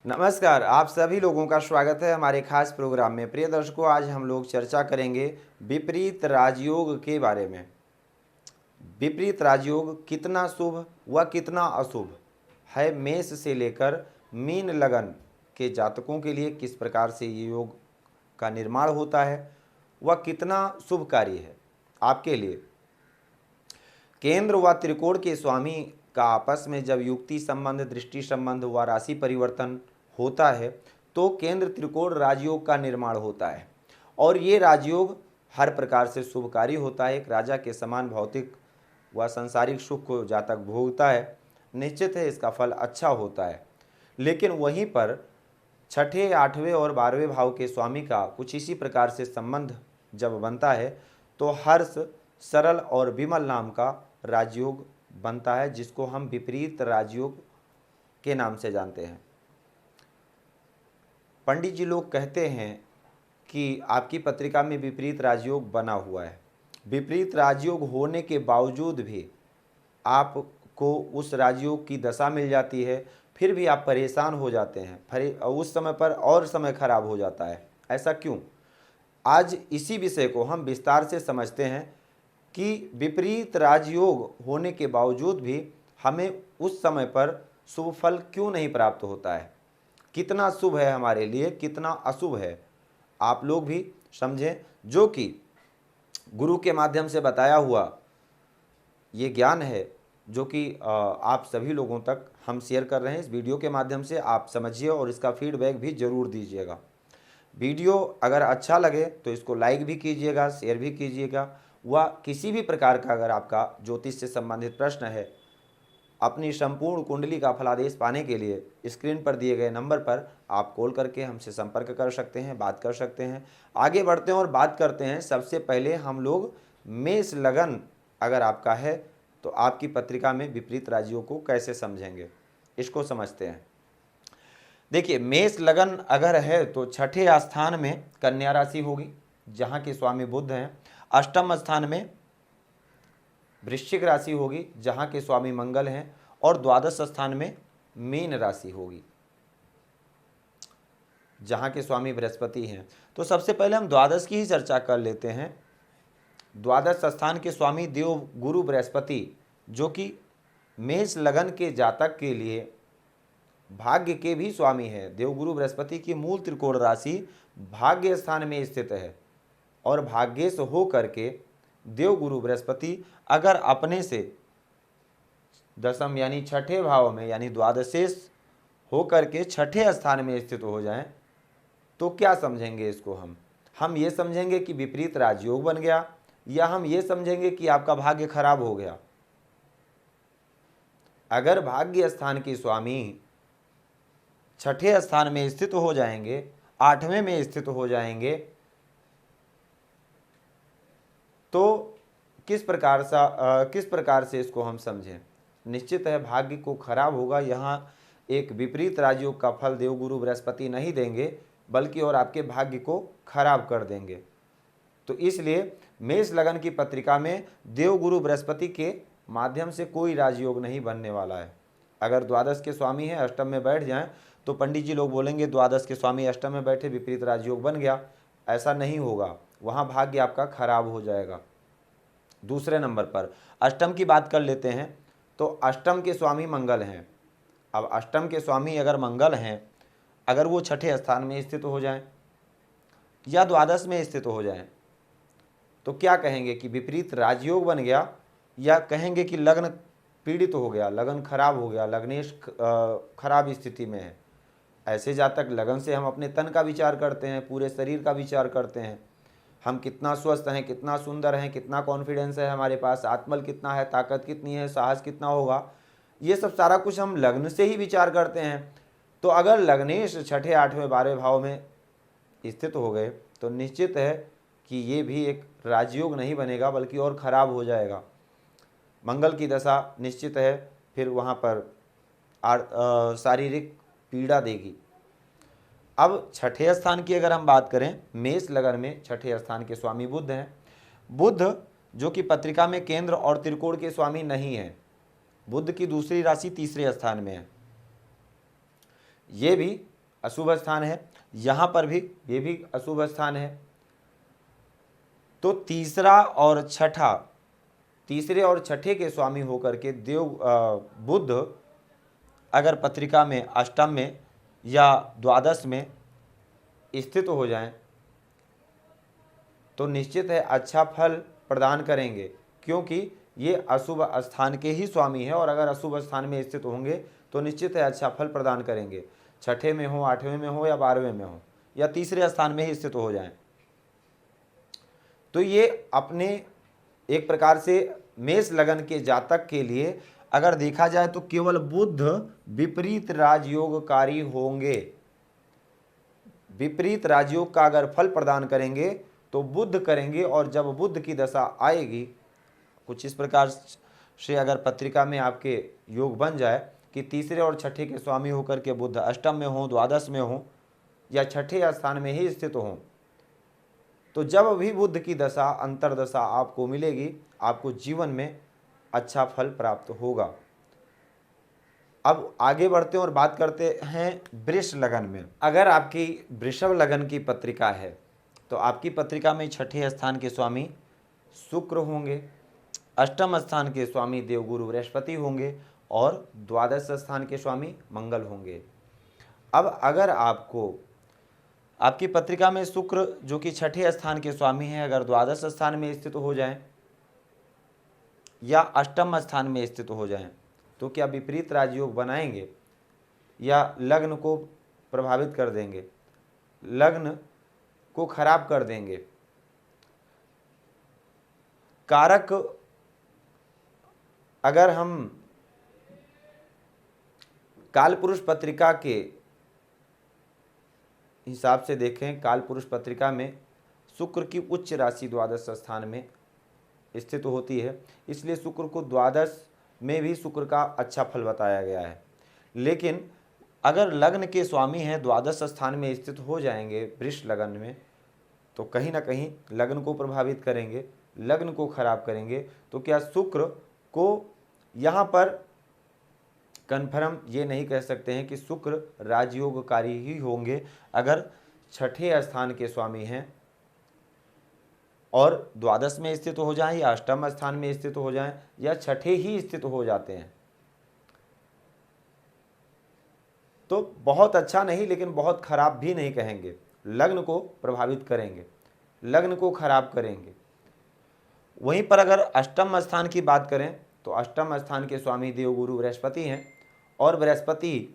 नमस्कार, आप सभी लोगों का स्वागत है हमारे खास प्रोग्राम में। प्रिय दर्शकों, आज हम लोग चर्चा करेंगे विपरीत राजयोग के बारे में। विपरीत राजयोग कितना शुभ व कितना अशुभ है। मेष से लेकर मीन लगन के जातकों के लिए किस प्रकार से ये योग का निर्माण होता है, वह कितना शुभकारी है आपके लिए। केंद्र व त्रिकोण के स्वामी का आपस में जब युक्ति संबंध, दृष्टि संबंध व राशि परिवर्तन होता है तो केंद्र त्रिकोण राजयोग का निर्माण होता है और ये राजयोग हर प्रकार से शुभकारी होता है। एक राजा के समान भौतिक व सांसारिक सुख को जातक भोगता है, निश्चित है इसका फल अच्छा होता है। लेकिन वहीं पर छठे, आठवें और 12वें भाव के स्वामी का कुछ इसी प्रकार से संबंध जब बनता है तो हर्ष, सरल और विमल नाम का राजयोग बनता है, जिसको हम विपरीत राजयोग के नाम से जानते हैं। पंडित जी लोग कहते हैं कि आपकी पत्रिका में विपरीत राजयोग बना हुआ है। विपरीत राजयोग होने के बावजूद भी आपको उस राजयोग की दशा मिल जाती है, फिर भी आप परेशान हो जाते हैं, फिर उस समय पर और समय खराब हो जाता है। ऐसा क्यों? आज इसी विषय को हम विस्तार से समझते हैं कि विपरीत राजयोग होने के बावजूद भी हमें उस समय पर शुभ फल क्यों नहीं प्राप्त होता है, कितना शुभ है हमारे लिए, कितना अशुभ है। आप लोग भी समझें, जो कि गुरु के माध्यम से बताया हुआ ये ज्ञान है, जो कि आप सभी लोगों तक हम शेयर कर रहे हैं। इस वीडियो के माध्यम से आप समझिए और इसका फीडबैक भी ज़रूर दीजिएगा। वीडियो अगर अच्छा लगे तो इसको लाइक भी कीजिएगा, शेयर भी कीजिएगा। व किसी भी प्रकार का अगर आपका ज्योतिष से संबंधित प्रश्न है, अपनी संपूर्ण कुंडली का फलादेश पाने के लिए स्क्रीन पर दिए गए नंबर पर आप कॉल करके हमसे संपर्क कर सकते हैं, बात कर सकते हैं। आगे बढ़ते हैं और बात करते हैं। सबसे पहले हम लोग मेष लगन अगर आपका है तो आपकी पत्रिका में विपरीत राशियों को कैसे समझेंगे, इसको समझते हैं। देखिए, मेष लगन अगर है तो छठे स्थान में कन्या राशि होगी, जहाँ के स्वामी बुध हैं। अष्टम स्थान में वृश्चिक राशि होगी, जहाँ के स्वामी मंगल हैं। और द्वादश स्थान में मीन राशि होगी, जहाँ के स्वामी बृहस्पति हैं। तो सबसे पहले हम द्वादश की ही चर्चा कर लेते हैं। द्वादश स्थान के स्वामी देव गुरु बृहस्पति, जो कि मेष लगन के जातक के लिए भाग्य के भी स्वामी है। देवगुरु बृहस्पति की मूल त्रिकोण राशि भाग्य स्थान में स्थित है और भाग्येश हो करके देवगुरु बृहस्पति अगर अपने से दशम यानी छठे भाव में यानी द्वादशेश हो करके छठे स्थान में स्थित हो जाएं तो क्या समझेंगे इसको? हम ये समझेंगे कि विपरीत राजयोग बन गया, या हम ये समझेंगे कि आपका भाग्य खराब हो गया। अगर भाग्य स्थान के स्वामी छठे स्थान में स्थित हो जाएंगे, आठवें में स्थित हो जाएंगे, तो किस प्रकार से इसको हम समझें? निश्चित है भाग्य को खराब होगा। यहाँ एक विपरीत राजयोग का फल देवगुरु बृहस्पति नहीं देंगे, बल्कि और आपके भाग्य को खराब कर देंगे। तो इसलिए मेष लगन की पत्रिका में देवगुरु बृहस्पति के माध्यम से कोई राजयोग नहीं बनने वाला है। अगर द्वादश के स्वामी है, अष्टम में बैठ जाएं, तो पंडित जी लोग बोलेंगे द्वादश के स्वामी अष्टम में बैठे, विपरीत राजयोग बन गया। ऐसा नहीं होगा, वहाँ भाग्य आपका खराब हो जाएगा। दूसरे नंबर पर अष्टम की बात कर लेते हैं, तो अष्टम के स्वामी मंगल हैं। अब अष्टम के स्वामी अगर मंगल हैं, अगर वो छठे स्थान में स्थित हो जाएं या द्वादश में स्थित हो जाएं, तो क्या कहेंगे कि विपरीत राजयोग बन गया, या कहेंगे कि लग्न पीड़ित हो गया, लगन खराब हो गया, लग्नेश खराब स्थिति में है। ऐसे जातक लगन से हम अपने तन का विचार करते हैं, पूरे शरीर का विचार करते हैं, हम कितना स्वस्थ हैं, कितना सुंदर हैं, कितना कॉन्फिडेंस है हमारे पास, आत्मबल कितना है, ताकत कितनी है, साहस कितना होगा, ये सब सारा कुछ हम लग्न से ही विचार करते हैं। तो अगर लग्नेश छठे, आठवें, 12वें भाव में स्थित हो गए तो निश्चित है कि ये भी एक राजयोग नहीं बनेगा, बल्कि और ख़राब हो जाएगा। मंगल की दशा निश्चित है फिर वहाँ पर शारीरिक पीड़ा देगी। अब छठे स्थान की अगर हम बात करें, मेष लगन में छठे स्थान के स्वामी बुध हैं। बुध जो कि पत्रिका में केंद्र और त्रिकोण के स्वामी नहीं है, बुध की दूसरी राशि तीसरे स्थान में है। ये भी अशुभ स्थान है, यहाँ पर भी ये भी अशुभ स्थान है। तो तीसरे और छठे के स्वामी होकर के बुध अगर पत्रिका में अष्टम में या द्वादश में स्थित हो जाएं तो निश्चित है अच्छा फल प्रदान करेंगे, क्योंकि ये अशुभ स्थान के ही स्वामी हैं और अगर अशुभ स्थान में स्थित होंगे तो निश्चित है अच्छा फल प्रदान करेंगे। छठे में हो, आठवें में हो या 12वें में हो या तीसरे स्थान में ही स्थित हो जाएं तो ये अपने एक प्रकार से मेष लगन के जातक के लिए अगर देखा जाए तो केवल बुध विपरीत राजयोगकारी होंगे। विपरीत राजयोग का अगर फल प्रदान करेंगे तो बुध करेंगे, और जब बुध की दशा आएगी कुछ इस प्रकार से अगर पत्रिका में आपके योग बन जाए कि तीसरे और छठे के स्वामी होकर के बुध अष्टम में हो, द्वादश में हो या छठे स्थान में ही स्थित हो, तो जब भी बुध की दशा अंतरदशा आपको मिलेगी आपको जीवन में अच्छा फल प्राप्त होगा। अब आगे बढ़ते हैं और बात करते हैं वृष लगन में। अगर आपकी वृषभ लगन की पत्रिका है तो आपकी पत्रिका में छठे स्थान के स्वामी शुक्र होंगे, अष्टम स्थान के स्वामी देवगुरु बृहस्पति होंगे और द्वादश स्थान के स्वामी मंगल होंगे। अब अगर आपकी पत्रिका में शुक्र जो कि छठे स्थान के स्वामी हैं अगर द्वादश स्थान में स्थित हो जाएं या अष्टम स्थान में स्थित हो जाएं तो क्या विपरीत राजयोग बनाएंगे या लग्न को प्रभावित कर देंगे, लग्न को खराब कर देंगे। कारक अगर हम कालपुरुष पत्रिका के हिसाब से देखें, कालपुरुष पत्रिका में शुक्र की उच्च राशि द्वादश स्थान में स्थित होती है, इसलिए शुक्र को द्वादश में भी शुक्र का अच्छा फल बताया गया है। लेकिन अगर लग्न के स्वामी हैं द्वादश स्थान में स्थित हो जाएंगे वृष लगन में तो कहीं ना कहीं लग्न को प्रभावित करेंगे, लग्न को खराब करेंगे। तो क्या शुक्र को यहाँ पर कन्फर्म ये नहीं कह सकते हैं कि शुक्र राजयोगकारी ही होंगे अगर छठे स्थान के स्वामी हैं और द्वादश में स्थित हो जाएं या अष्टम स्थान में स्थित हो जाएं या छठे ही स्थित हो जाते हैं तो बहुत अच्छा नहीं लेकिन बहुत खराब भी नहीं कहेंगे, लग्न को प्रभावित करेंगे, लग्न को खराब करेंगे। वहीं पर अगर अष्टम स्थान की बात करें तो अष्टम स्थान के स्वामी देवगुरु बृहस्पति हैं और बृहस्पति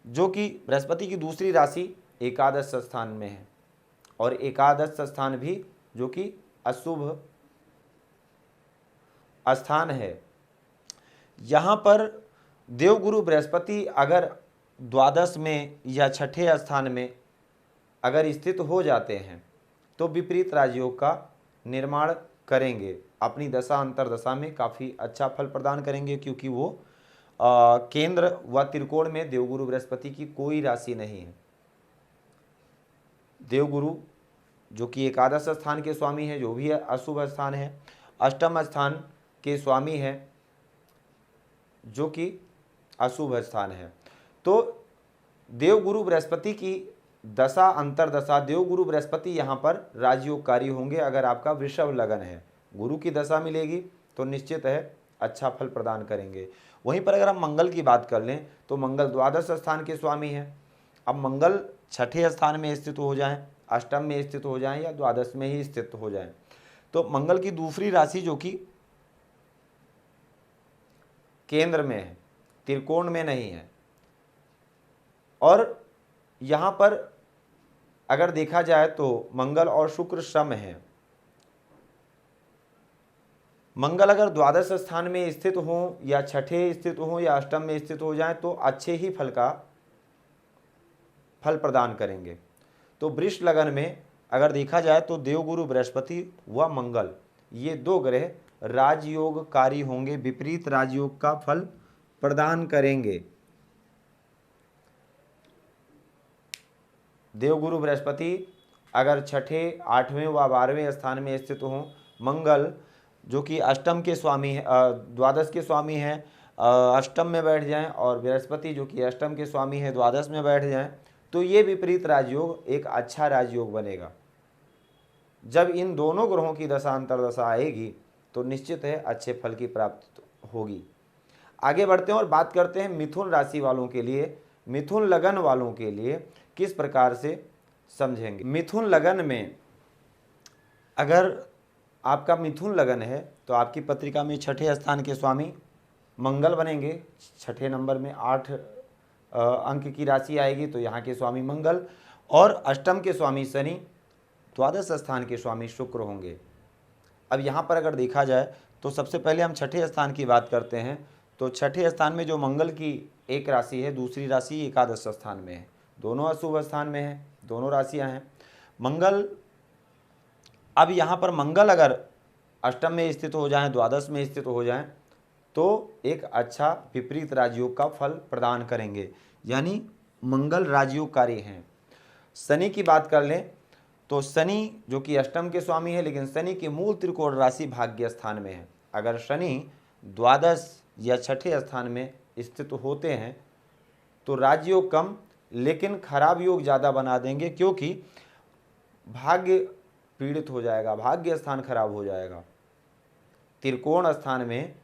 जो कि बृहस्पति की दूसरी राशि एकादश स्थान में है और एकादश स्थान भी जो कि अशुभ स्थान है। यहाँ पर देवगुरु बृहस्पति अगर द्वादश में या छठे स्थान में अगर स्थित हो जाते हैं तो विपरीत राजयोग का निर्माण करेंगे, अपनी दशा अंतरदशा में काफ़ी अच्छा फल प्रदान करेंगे क्योंकि वो केंद्र व त्रिकोण में देवगुरु बृहस्पति की कोई राशि नहीं है। देवगुरु जो कि एकादश स्थान के स्वामी है जो भी है अशुभ स्थान है, अष्टम स्थान के स्वामी है जो कि अशुभ स्थान है। तो देवगुरु बृहस्पति की दशा अंतरदशा देवगुरु बृहस्पति यहाँ पर राजयोगकारी होंगे। अगर आपका वृषभ लगन है गुरु की दशा मिलेगी तो निश्चित है अच्छा फल प्रदान करेंगे। वहीं पर अगर हम मंगल की बात कर लें तो मंगल द्वादश स्थान के स्वामी हैं। अब मंगल छठे स्थान में स्थित हो जाएं, अष्टम में स्थित हो जाएं या द्वादश में ही स्थित हो जाएं तो मंगल की दूसरी राशि जो कि केंद्र में है, त्रिकोण में नहीं है। और यहाँ पर अगर देखा जाए तो मंगल और शुक्र सम है। मंगल अगर द्वादश स्थान में स्थित हो या छठे स्थित हो या अष्टम में स्थित हो जाए तो अच्छे ही फल प्रदान करेंगे। तो वृष लगन में अगर देखा जाए तो देवगुरु बृहस्पति व मंगल ये दो ग्रह राजयोगकारी होंगे, विपरीत राजयोग का फल प्रदान करेंगे। देवगुरु बृहस्पति अगर छठे, आठवें व 12वें स्थान में स्थित हों, मंगल जो कि अष्टम के स्वामी है, द्वादश के स्वामी हैं, अष्टम में बैठ जाएं और बृहस्पति जो कि अष्टम के स्वामी है द्वादश में बैठ जाएं तो ये विपरीत राजयोग एक अच्छा राजयोग बनेगा। जब इन दोनों ग्रहों की दशा अंतर्दशा आएगी तो निश्चित है अच्छे फल की प्राप्ति होगी। आगे बढ़ते हैं और बात करते हैं मिथुन राशि वालों के लिए, मिथुन लगन वालों के लिए किस प्रकार से समझेंगे। मिथुन लगन में अगर आपका मिथुन लगन है तो आपकी पत्रिका में छठे स्थान के स्वामी मंगल बनेंगे। छठे नंबर में 8 अंक की राशि आएगी तो यहाँ के स्वामी मंगल, और अष्टम के स्वामी शनि, द्वादश स्थान के स्वामी शुक्र होंगे। अब यहाँ पर अगर देखा जाए तो सबसे पहले हम छठे स्थान की बात करते हैं। तो छठे स्थान में जो मंगल की एक राशि है, दूसरी राशि एकादश स्थान में है, दोनों अशुभ स्थान में है, दोनों राशियाँ हैं मंगल। अब यहाँ पर मंगल अगर अष्टम में स्थित हो जाएं, द्वादश में स्थित हो जाएं तो एक अच्छा विपरीत राजयोग का फल प्रदान करेंगे, यानी मंगल राजयोगकारी हैं। शनि की बात कर लें तो शनि जो कि अष्टम के स्वामी है, लेकिन शनि की मूल त्रिकोण राशि भाग्य स्थान में है। अगर शनि द्वादश या छठे स्थान में स्थित होते हैं तो राजयोग कम लेकिन खराब योग ज़्यादा बना देंगे, क्योंकि भाग्य पीड़ित हो जाएगा, भाग्य स्थान खराब हो जाएगा। त्रिकोण स्थान में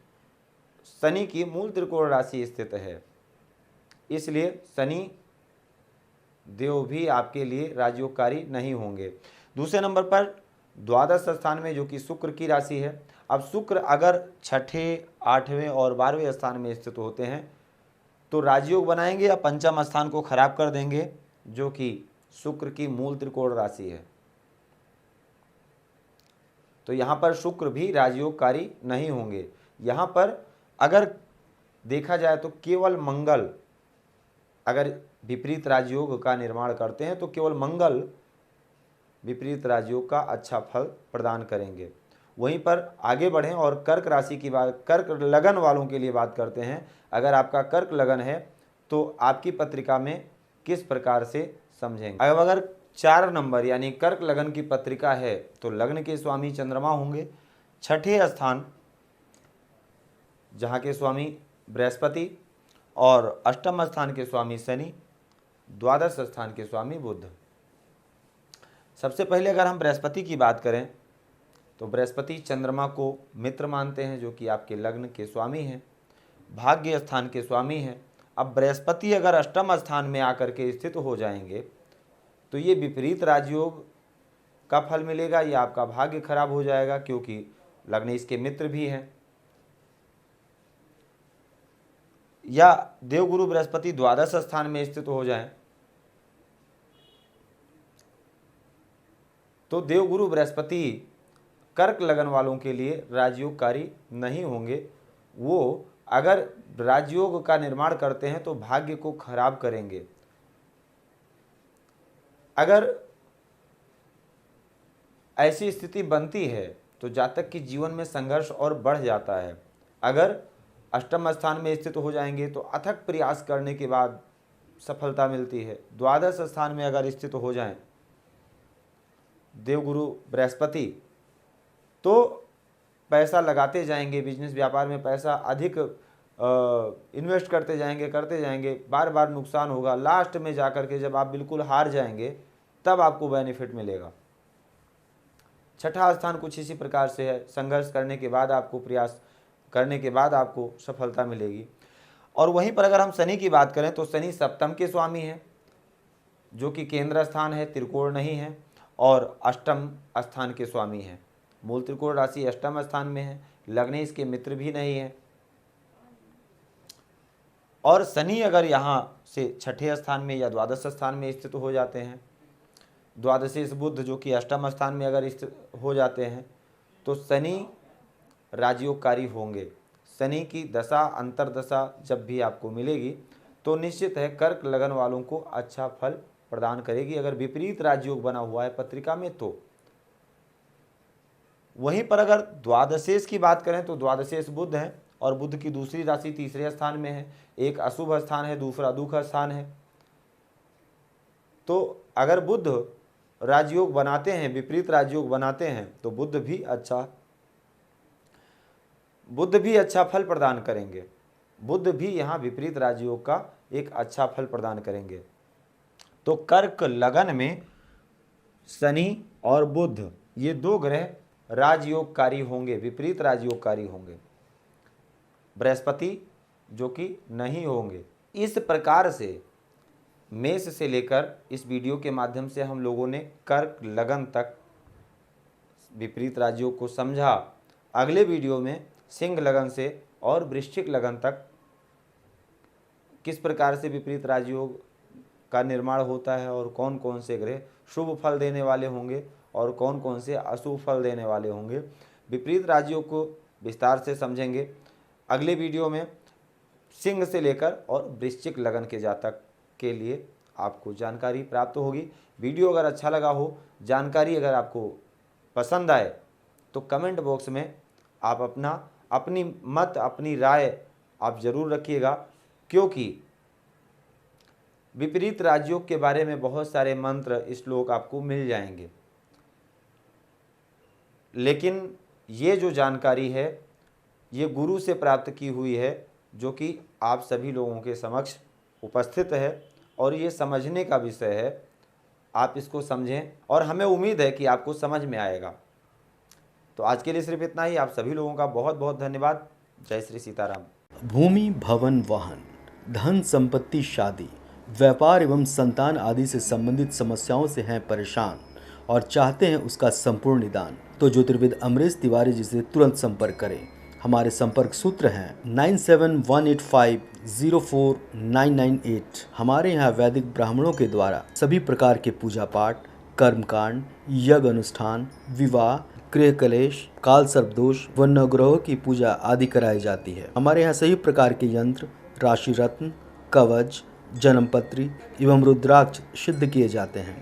शनि की मूल त्रिकोण राशि स्थित है, इसलिए शनि देव भी आपके लिए राजयोगकारी नहीं होंगे। दूसरे नंबर पर द्वादश स्थान में जो कि शुक्र की राशि है। अब शुक्र अगर छठे, आठवें और 12वें स्थान में स्थित होते हैं तो राजयोग बनाएंगे या पंचम स्थान को खराब कर देंगे, जो कि शुक्र की मूल त्रिकोण राशि है। तो यहाँ पर शुक्र भी राजयोगकारी नहीं होंगे। यहाँ पर अगर देखा जाए तो केवल मंगल अगर विपरीत राजयोग का निर्माण करते हैं तो केवल मंगल विपरीत राजयोग का अच्छा फल प्रदान करेंगे। वहीं पर आगे बढ़ें और कर्क राशि की बात, कर्क लगन वालों के लिए बात करते हैं। अगर आपका कर्क लगन है तो आपकी पत्रिका में किस प्रकार से समझेंगे। अब अगर 4 नंबर यानी कर्क लगन की पत्रिका है तो लग्न के स्वामी चंद्रमा होंगे, छठे स्थान जहाँ के स्वामी बृहस्पति और अष्टम स्थान के स्वामी शनि, द्वादश स्थान के स्वामी बुध। सबसे पहले अगर हम बृहस्पति की बात करें तो बृहस्पति चंद्रमा को मित्र मानते हैं, जो कि आपके लग्न के स्वामी हैं, भाग्य स्थान के स्वामी हैं। अब बृहस्पति अगर अष्टम स्थान में आकर के स्थित हो जाएंगे तो ये विपरीत राजयोग का फल मिलेगा, या आपका भाग्य खराब हो जाएगा, क्योंकि लग्न इसके मित्र भी हैं। या देवगुरु बृहस्पति द्वादश स्थान में स्थित हो जाएं तो देवगुरु बृहस्पति कर्क लगन वालों के लिए राजयोगकारी नहीं होंगे। वो अगर राजयोग का निर्माण करते हैं तो भाग्य को खराब करेंगे। अगर ऐसी स्थिति बनती है तो जातक के जीवन में संघर्ष और बढ़ जाता है। अगर अष्टम स्थान में स्थित हो जाएंगे तो अथक प्रयास करने के बाद सफलता मिलती है। द्वादश स्थान में अगर स्थित हो जाएं देवगुरु बृहस्पति तो पैसा लगाते जाएंगे, बिजनेस व्यापार में पैसा अधिक इन्वेस्ट करते जाएंगे, बार बार नुकसान होगा। लास्ट में जाकर के जब आप बिल्कुल हार जाएंगे तब आपको बेनिफिट मिलेगा। छठा स्थान कुछ इसी प्रकार से है, संघर्ष करने के बाद आपको, प्रयास करने के बाद आपको सफलता मिलेगी। और वहीं पर अगर हम शनि की बात करें तो शनि सप्तम के स्वामी हैं, जो कि केंद्र स्थान है, त्रिकोण नहीं है, और अष्टम स्थान के स्वामी हैं। मूल त्रिकोण राशि अष्टम स्थान में है, लग्न इसके मित्र भी नहीं है। और शनि अगर यहाँ से छठे स्थान में या द्वादश स्थान में स्थित हो जाते हैं, द्वादशीस बुध जो कि अष्टम स्थान में अगर स्थित हो जाते हैं तो शनि राजयोगकारी होंगे। शनि की दशा अंतरदशा जब भी आपको मिलेगी तो निश्चित है कर्क लगन वालों को अच्छा फल प्रदान करेगी, अगर विपरीत राजयोग बना हुआ है पत्रिका में तो। वहीं पर अगर द्वादशेश की बात करें तो द्वादशेश बुध है, और बुध की दूसरी राशि तीसरे स्थान में है। एक अशुभ स्थान है, दूसरा दुख स्थान है। तो अगर बुध राजयोग बनाते हैं, विपरीत राजयोग बनाते हैं तो बुध भी अच्छा फल प्रदान करेंगे। बुध भी यहाँ विपरीत राजयोग का एक अच्छा फल प्रदान करेंगे। तो कर्क लगन में शनि और बुध ये दो ग्रह राजयोगकारी होंगे, विपरीत राजयोगकारी होंगे। बृहस्पति जो कि नहीं होंगे। इस प्रकार से मेष से लेकर इस वीडियो के माध्यम से हम लोगों ने कर्क लगन तक विपरीत राजयोग को समझा। अगले वीडियो में सिंह लगन से और वृश्चिक लगन तक किस प्रकार से विपरीत राजयोग का निर्माण होता है और कौन कौन से ग्रह शुभ फल देने वाले होंगे और कौन कौन से अशुभ फल देने वाले होंगे, विपरीत राजयोग को विस्तार से समझेंगे। अगले वीडियो में सिंह से लेकर और वृश्चिक लगन के जातक के लिए आपको जानकारी प्राप्त होगी। वीडियो अगर अच्छा लगा हो, जानकारी अगर आपको पसंद आए तो कमेंट बॉक्स में आप अपनी मत, अपनी राय आप ज़रूर रखिएगा, क्योंकि विपरीत राजयोग के बारे में बहुत सारे मंत्र, श्लोक आपको मिल जाएंगे, लेकिन ये जो जानकारी है ये गुरु से प्राप्त की हुई है, जो कि आप सभी लोगों के समक्ष उपस्थित है और ये समझने का विषय है। आप इसको समझें और हमें उम्मीद है कि आपको समझ में आएगा। तो आज के लिए सिर्फ इतना ही। आप सभी लोगों का बहुत बहुत धन्यवाद। जय श्री सीताराम। भूमि, भवन, वाहन, धन, संपत्ति, शादी, व्यापार एवं संतान आदि से संबंधित समस्याओं से हैं परेशान और चाहते हैं उसका संपूर्ण निदान, तो ज्योतिर्विद अमरीश तिवारी जी से तुरंत संपर्क करें। हमारे संपर्क सूत्र हैं 9718504998। हमारे यहाँ वैदिक ब्राह्मणों के द्वारा सभी प्रकार के पूजा पाठ, कर्मकांड, यज्ञ अनुष्ठान, विवाह, गृह कलेश, काल सर्पदोष व नवग्रहों की पूजा आदि कराई जाती है। हमारे यहाँ सभी प्रकार के यंत्र, राशि रत्न, कवच, जन्मपत्री एवं रुद्राक्ष सिद्ध किए जाते हैं।